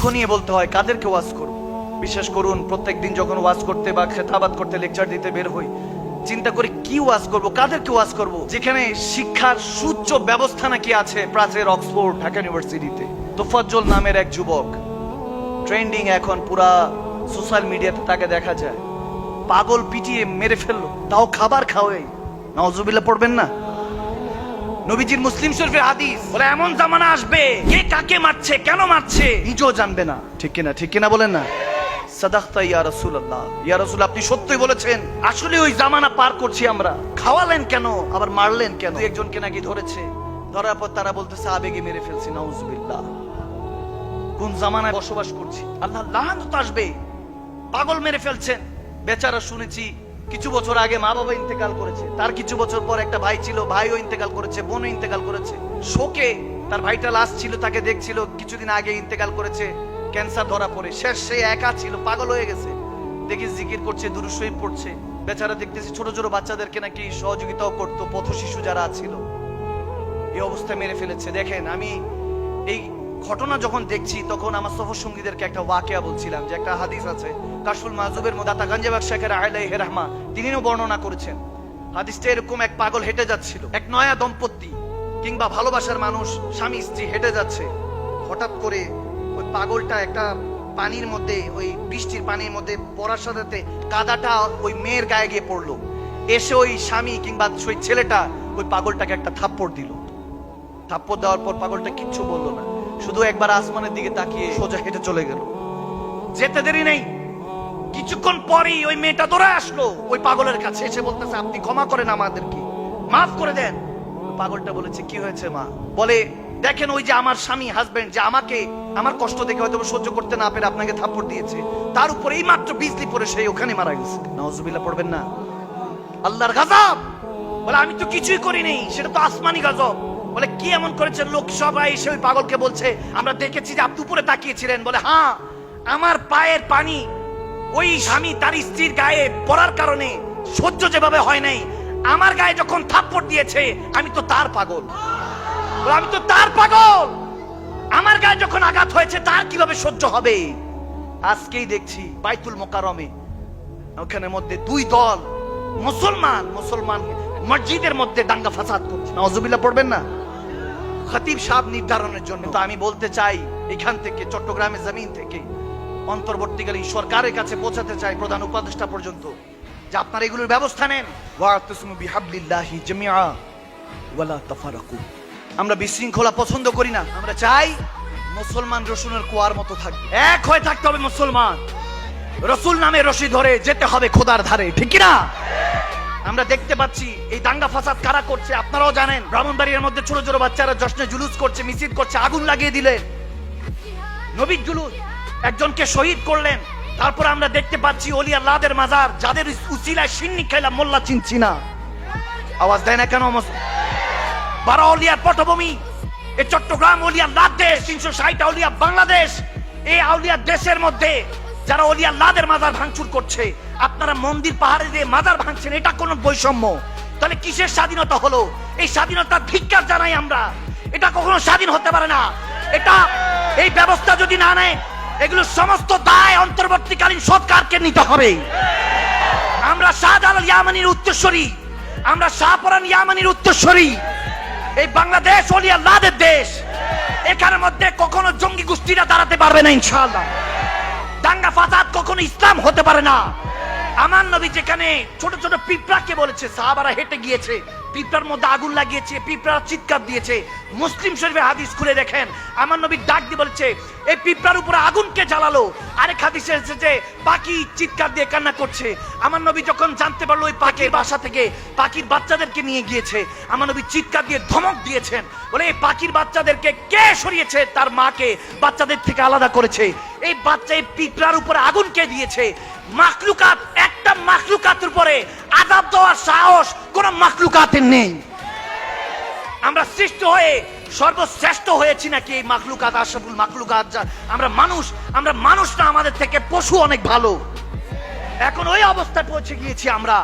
দুঃখ নিয়ে বলতে হয় কাদেরকে ওয়াজ করব। বিশ্বাস করুন, প্রত্যেকদিন যখন ওয়াজ করতে বা খেতাবাত করতে, লেকচার দিতে বের হই, চিন্তা করি কি ওয়াজ করব, কাদেরকে ওয়াজ করব। যেখানে শিক্ষার সুউচ্চ ব্যবস্থা নাকি আছে প্রাচীর অক্সফোর্ড ঢাকা ইউনিভার্সিটিতে। তোফাজ্জল নামের এক যুবক, ট্রেন্ডিং এখন পুরা সোশ্যাল মিডিয়াতে, তাকে দেখা যায় পাগল পিটিয়ে মেরে ফেললো, তাও খাবার খাওয়াই। নাউজুবিল্লাহ পড়বেন না? নবীজির মুসলিম শরীফের হাদিস বলে এমন জামানা আসবে কে কাকে মারছে, কেন মারছে নিজেও জানবে না। ঠিক কিনা? ঠিক কিনা বলেন না? সাদাকতা ইয়া রাসূলুল্লাহ, ইয়া রাসূল আপনি সত্যই বলেছেন। আসলে ওই জামানা পার করছি আমরা। খাওয়ালেন কেন, আবার মারলেন কেন? একজনকে নাকি ধরেছে, ধরার পর তারা বলতেছে আবেগে মেরে ফেলছি। নাউজুবিল্লাহ। কোন জামানায় বসবাস করছি? আল্লাহ লানত আসবে। পাগল মেরে ফেলছেন। বেচারা শুনেছি কিছু বছর আগে মা বাবা ইন্তেকাল করেছে, তার কিছু বছর পর একটা ভাই ছিল, ভাইও ইন্তেকাল করেছে, বোনও ইন্তেকাল করেছে। শোকে তার ভাইটা লাশ ছিল, তাকে দেখছিল, কিছুদিন আগে ইন্তেকাল করেছে, ক্যান্সার ধরা পড়ে। শেষ সে একা ছিল, পাগল হয়ে গেছে। দেখি জিকির করছে, দুরূদ শরীফ পড়ছে। বেচারা দেখতেছি ছোট ছোট বাচ্চাদেরকে নাকি সহযোগিতাও করতো, পথ শিশু যারা ছিল। এই অবস্থায় মেরে ফেলেছে। দেখেন, আমি এই ঘটনা যখন দেখছি তখন আমার সফর সঙ্গীদেরকে একটা ওয়াকিয়া বলছিলাম, যে একটা হাদিস আছে কাশফুল মাহজুবের মধ্যে দাতা গাঞ্জাবাগ শেখের আলাইহি রাহমা তিনিও বর্ণনা করেছেন। হাদিসটা এরকম, এক পাগল হেঁটে যাচ্ছিল, এক নয়া দম্পতি কিংবা ভালোবাসার মানুষ স্বামী স্ত্রী হেঁটে যাচ্ছে। হঠাৎ করে ওই পাগলটা একটা পানির মধ্যে, ওই বৃষ্টির পানির মধ্যে পড়ার সাথে কাদাটা ওই মেয়ের গায়ে গিয়ে পড়লো। এসে ওই স্বামী কিংবা ওই ছেলেটা ওই পাগলটাকে একটা থাপ্পড় দিল। থাপ্পড় দেওয়ার পর পাগলটা কিচ্ছু বললো না, শুধু একবার আসমানের দিকে তাকিয়ে সোজা হেঁটে চলে গেল। যেতে দেরি নেই, কিছুক্ষণ পরেই ওই মেয়েটা দৌড়ে আসলো ওই পাগলের কাছে, এসে বলতেছে আপনি ক্ষমা করেন আমাদেরকে, মাফ করে দেন। পাগলটা বলেছে কি হয়েছে মা? বলে দেখেন ওই যে আমার স্বামী, হাজবেন্ড, যে আমাকে আমার কষ্ট দেখে হয়তো সহ্য করতে না পেরে আপনাকে থাপ্পড় দিয়েছে, তার উপরে এই মাত্র বিজলি পড়ে সেই ওখানে মারা গেছে। নাউজুবিল্লাহ পড়বেন না? আল্লাহর গজব। বলে আমি তো কিছুই করিনি, সেটা তো আসমানি গজব। বলে কি এমন করেছেন? লোক সবাই এসে ওই পাগলকে বলছে আমরা দেখেছি যে আপনি উপরে তাকিয়েছিলেন। বলে হ্যাঁ, আমার পায়ের পানি ওই স্বামী তার স্ত্রীর গায়ে পড়ার কারণে সহ্য যেভাবে হয় নাই, আমার গায়ে যখন থাপ্পড় দিয়েছে আমি তো তার পাগল। আমি তো তার পাগল, আমার গায়ে যখন আঘাত হয়েছে তার কিভাবে সহ্য হবে? আজকেই দেখছি বাইতুল মোকাররমে ওখানে মধ্যে দুই দল মুসলমান মসজিদের মধ্যে দাঙ্গা ফাসাদ করছে। নাউজুবিল্লাহ পড়বেন না? খতিব সাহেব নির্ধারণের জন্য। তো আমি বলতে চাই এখান থেকে, চট্টগ্রামের জমিন থেকে অন্তর্বর্তীকালীন সরকারের কাছে পৌঁছাতে চাই, প্রধান উপদেষ্টা পর্যন্ত, যে আপনারা এগুলোর ব্যবস্থা নেন। ওয়াতাসিমু বিহাবলিল্লাহি জামিআ ওয়ালা তাফারাকু। আমরা বিশৃঙ্খলা পছন্দ করি না, আমরা চাই মুসলমান রসুনের কুয়ার মতো থাকবে, এক হয়ে থাকতে হবে মুসলমান। রসুল নামে রশি ধরে যেতে হবে খোদার ধারে, ঠিক না? আমরা দেখতে পাচ্ছি এই দাঙ্গা ফাসাদ কারা করছে আপনারাও জানেন। ব্রাহ্মণবাড়িয়ার মধ্যে ছোট ছোট বাচ্চারা জশ্নে জুলুস করছে, মিছিল করছে, আগুন লাগিয়ে দিলেন। নবীর জুলুস, একজনকে শহীদ করলেন। তারপর আমরা দেখতে পাচ্ছি ওলি আল্লাহদের মাজার, যাদের উসিলায় সিন্নি খাইলাম মোল্লা চিনছি না। আওয়াজ দেয় না কেন? বারা আউলিয়ার পটভূমি, এই চট্টগ্রাম ওলি আল্লাহর দেশ, 360 আউলিয়া বাংলাদেশ। এই আউলিয়া দেশের মধ্যে যারা ওলি আল্লাহদের মাজার ভাঙচুর করছে, আপনারা মন্দির পাহাড়ে দিয়ে মাজার ভাঙছেন, এটা কোন বৈষম্য? তাহলে কিসের স্বাধীনতা হলো? এই স্বাধীনতার ধিক্কার জানাই আমরা। এটা কখনো স্বাধীন হতে পারে না। এটা এই ব্যবস্থা যদি না নেয়, এগুলো সমস্ত দায় অন্তর্বর্তীকালীন সরকারকে নিতে হবে। আমরা শাহজালাল ইয়ামানির উত্তরসূরি, আমরা শাহপরান ইয়ামানির উত্তরসূরি। এই বাংলাদেশ ওলি আল্লাহদের দেশ, এখানের মধ্যে কখনো জঙ্গি গোষ্ঠীরা দাঁড়াতে পারবে না ইনশাআল্লাহ। দাঙ্গা ফাসাদ কখনো ইসলাম হতে পারে না। আমার নবী যেখানে ছোট ছোট পিঁপড়াকে বলেছে, সাহাবারা হেঁটে গিয়েছে, পিঁপড়ার মধ্যে আগুন লাগিয়েছে, পিঁপড়ার চিৎকার দিয়েছে। মুসলিম শরীফের হাদিস খুলে দেখেন, আমার নবী ডাক দিয়ে বলেছে এই পিঁপড়ার উপরে আগুনকে জ্বালালো। আরেক হাদিসে এসেছে পাখি চিৎকার দিয়ে কান্না করছে। আমার নবী যখন জানতে পারলো ওই পাখির বাসা থেকে পাখির বাচ্চাদেরকে নিয়ে গিয়েছে, আমার নবী চিৎকার দিয়ে ধমক দিয়েছেন, বলে এই পাখির বাচ্চাদেরকে কে সরিয়েছে? তার মাকে বাচ্চাদের থেকে আলাদা করেছে। এই বাচ্চা, এই পিঁপড়ার উপরে আগুন কে দিয়েছে? মাখলুকাত, একটা মাখলুকাতের উপরে আযাব দেওয়ার সাহস কোন মাখলুকাতের নেই। আমরা সৃষ্টি হয়ে সর্বশ্রেষ্ঠ হয়েছি নাকি এই মাখলুকাত, আশরাফুল মাখলুকাত? আমরা মানুষ না, আমাদের থেকে পশু অনেক ভালো। এখন ওই অবস্থায় পৌঁছে গিয়েছি আমরা।